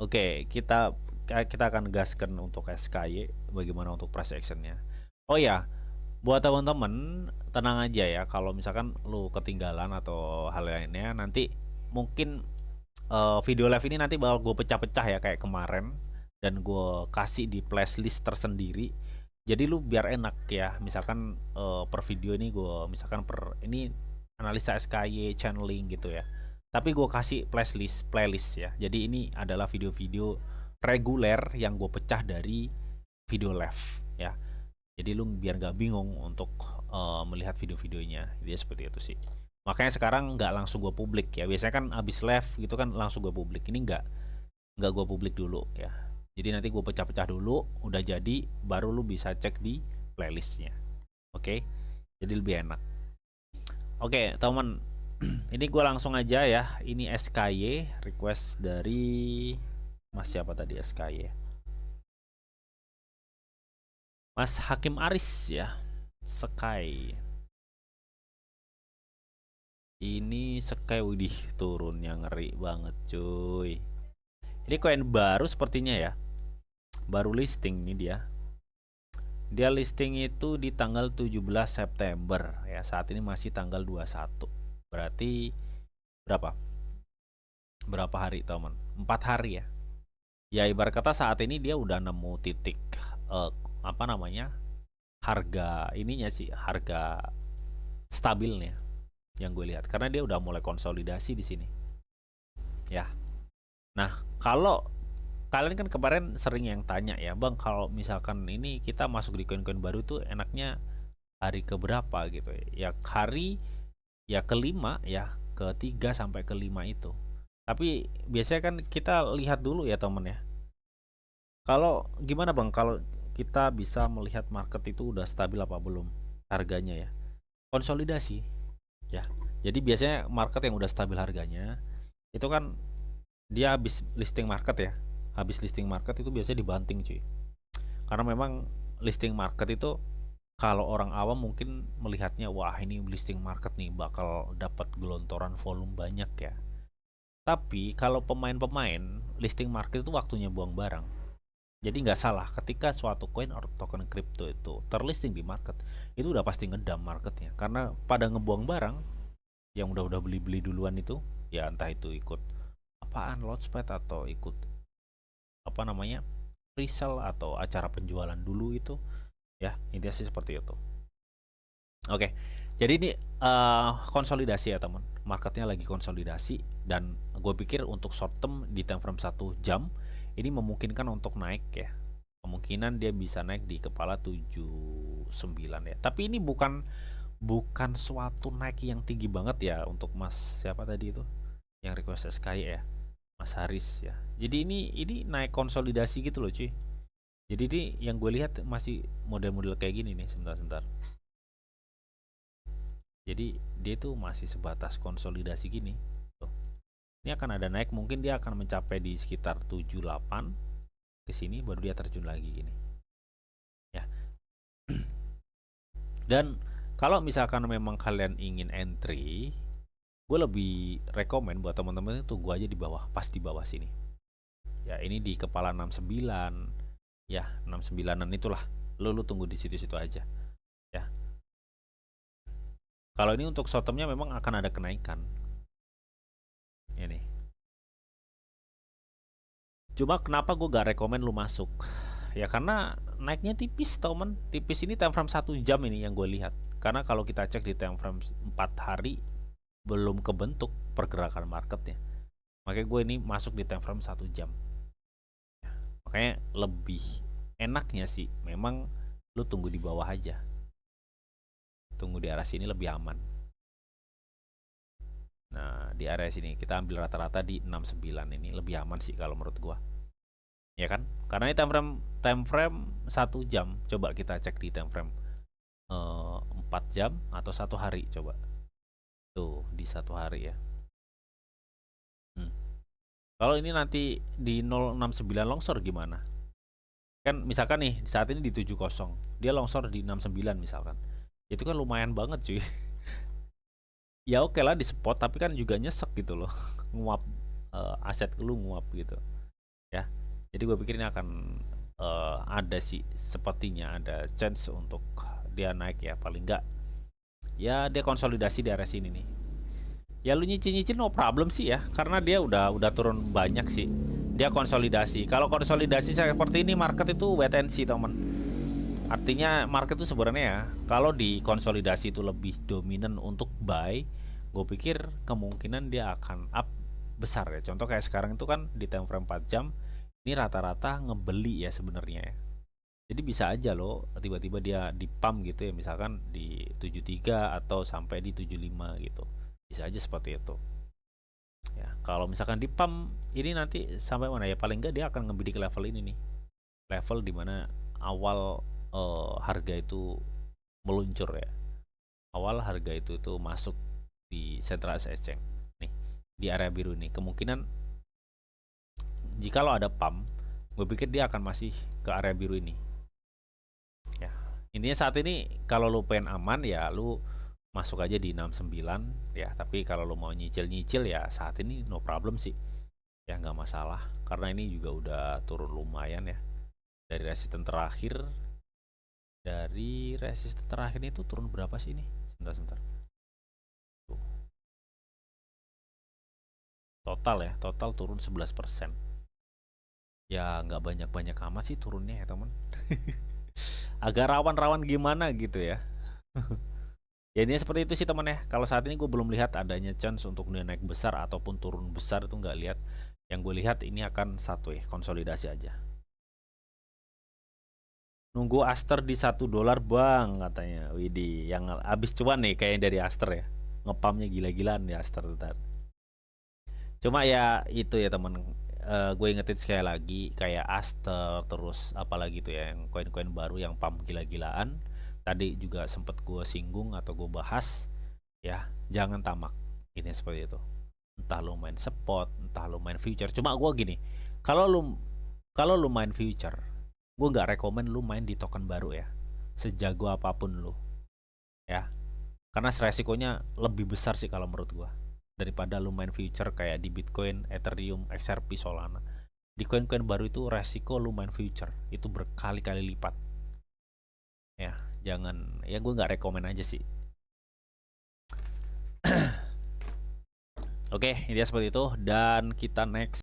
Oke, kita akan gaskan untuk SKY, bagaimana untuk price actionnya. Oh ya, buat teman-teman tenang aja ya, kalau misalkan lu ketinggalan atau hal lainnya, nanti mungkin video live ini nanti bakal gue pecah-pecah ya kayak kemarin, dan gue kasih di playlist tersendiri. Jadi lu biar enak ya, misalkan per video ini gue misalkan per ini analisa SKY channeling gitu ya. Tapi gue kasih playlist ya. Jadi ini adalah video-video reguler yang gue pecah dari video live ya. Jadi lu biar nggak bingung untuk melihat video-videonya. Dia seperti itu sih. Makanya sekarang nggak langsung gue publik ya. Biasanya kan abis live gitu kan langsung gue publik. Ini nggak gue publik dulu ya. Jadi nanti gue pecah-pecah dulu, udah jadi baru lu bisa cek di playlistnya. Oke, jadi lebih enak. Oke teman, ini gue langsung aja ya. Ini SKY request dari Mas siapa tadi SKY? Mas Hakim Aris ya. Sky. Ini Sky widih turunnya ngeri banget cuy. Ini koin baru sepertinya ya. Baru listing nih dia. Dia listing itu di tanggal 17 September ya. Saat ini masih tanggal 21. Berarti berapa? Berapa hari teman? 4 hari ya. Ya ibarat kata saat ini dia udah nemu titik apa namanya? Harga ininya sih, harga stabilnya yang gue lihat karena dia udah mulai konsolidasi di sini. Ya. Nah, kalau kalian kan kemarin sering yang tanya ya, Bang, kalau misalkan ini kita masuk di koin-koin baru tuh enaknya hari keberapa gitu ya. Ya hari ya kelima ya, ketiga sampai kelima itu. Tapi biasanya kan kita lihat dulu ya temen ya. Kalau gimana Bang kalau kita bisa melihat market itu udah stabil apa belum harganya ya? Konsolidasi ya. Jadi biasanya market yang udah stabil harganya itu kan dia habis listing market ya. Habis listing market itu biasanya dibanting cuy. Karena memang listing market itu kalau orang awam mungkin melihatnya wah ini listing market nih bakal dapat gelontoran volume banyak ya. Tapi kalau pemain-pemain listing market itu waktunya buang barang. Jadi nggak salah ketika suatu coin atau token crypto itu terlisting di market itu udah pasti ngedam marketnya karena pada ngebuang barang yang udah beli-beli duluan itu ya entah itu ikut apaan launchpad atau ikut apa namanya resell atau acara penjualan dulu itu ya intinya sih seperti itu. Oke, jadi ini konsolidasi ya teman, marketnya lagi konsolidasi dan gue pikir untuk short term di time frame 1 jam ini memungkinkan untuk naik ya, kemungkinan dia bisa naik di kepala 79 ya, tapi ini bukan bukan suatu naik yang tinggi banget ya untuk Mas siapa tadi itu yang request SKY ya, Mas Haris ya. Jadi ini naik konsolidasi gitu loh cuy. Jadi ini yang gue lihat masih model-model kayak gini nih, sebentar-sebentar. Jadi dia tuh masih sebatas konsolidasi gini. Tuh. Ini akan ada naik, mungkin dia akan mencapai di sekitar 78 ke sini baru dia terjun lagi gini. Ya. Dan kalau misalkan memang kalian ingin entry, gue lebih rekomen buat teman-teman itu gue aja di bawah, pas di bawah sini. Ya, ini di kepala 69. Ya, 69-an itulah. Lu tunggu di situ-situ aja. Ya. Kalau ini untuk short termnya memang akan ada kenaikan. Ini. Cuma kenapa gue gak rekomen lu masuk? Ya karena naiknya tipis teman. Tipis ini time frame 1 jam ini yang gue lihat. Karena kalau kita cek di time frame 4 hari belum kebentuk pergerakan marketnya. Makanya gue ini masuk di time frame 1 jam. Makanya lebih enaknya sih memang lu tunggu di bawah aja. Tunggu di arah sini lebih aman. Nah, di area sini kita ambil rata-rata di 69 ini lebih aman sih kalau menurut gua. Ya kan? Karena ini time frame 1 jam. Coba kita cek di time frame 4 jam atau 1 hari coba. Tuh, di 1 hari ya. Hmm. Kalau ini nanti di 069 longsor gimana? Kan misalkan nih saat ini di 70, dia longsor di 69 misalkan. Itu kan lumayan banget cuy. Ya oke lah di spot tapi kan juga nyesek gitu loh. Nguap aset lu nguap gitu. ya. Jadi gue pikir ini akan ada sih, sepertinya ada chance untuk dia naik ya, paling enggak ya dia konsolidasi di area sini nih. Ya lu nyicil-nyicil no problem sih ya, karena dia udah turun banyak sih. Dia konsolidasi. Kalau konsolidasi seperti ini market itu wait and see, teman. Artinya market itu sebenarnya ya, kalau di konsolidasi itu lebih dominan untuk buy, gue pikir kemungkinan dia akan up besar ya. Contoh kayak sekarang itu kan di time frame 4 jam ini rata-rata ngebeli ya sebenarnya ya. Jadi bisa aja loh tiba-tiba dia di pump gitu ya, misalkan di 73 atau sampai di 75 gitu. Bisa aja seperti itu. Ya, kalau misalkan di pump ini nanti sampai mana ya, paling enggak dia akan ngebidik level ini nih. Level dimana awal harga itu meluncur ya. Awal harga itu masuk di Central Exchange. Nih, di area biru ini. Kemungkinan jika lo ada pump, gue pikir dia akan masih ke area biru ini. Ya, intinya saat ini kalau lu pengen aman ya lu masuk aja di 69 ya, tapi kalau lu mau nyicil-nyicil ya saat ini no problem sih. Ya nggak masalah karena ini juga udah turun lumayan ya. Dari resisten terakhir itu turun berapa sih ini? Sebentar. Tuh. Total turun 11%. Ya nggak banyak-banyak amat sih turunnya ya teman. Agak rawan-rawan gimana gitu ya. Ya ini seperti itu sih teman ya. Kalau saat ini gue belum lihat adanya chance untuk dia naik besar ataupun turun besar, itu nggak lihat. Yang gue lihat ini akan satu ya, konsolidasi aja. Nunggu Aster di $1 bang katanya. Widih, yang abis cuan nih kayaknya dari Aster ya. Ngepamnya gila-gilaan di Aster ntar. Cuma ya itu ya teman, gue ingetin sekali lagi kayak Aster terus apalagi tuh ya yang koin-koin baru yang pump gila-gilaan. Tadi juga sempet gue singgung atau gue bahas ya, jangan tamak. Ini seperti itu. Entah lu main spot, entah lu main future. Cuma gue gini, kalau lu main future, gue nggak rekomen lu main di token baru ya. Sejago apapun lu, ya. Karena resikonya lebih besar sih kalau menurut gue daripada lu main future kayak di Bitcoin, Ethereum, XRP, Solana. Di koin-koin baru itu resiko lu main future itu berkali-kali lipat. Ya, jangan, ya gue nggak rekomen aja sih. Oke, intinya seperti itu dan kita next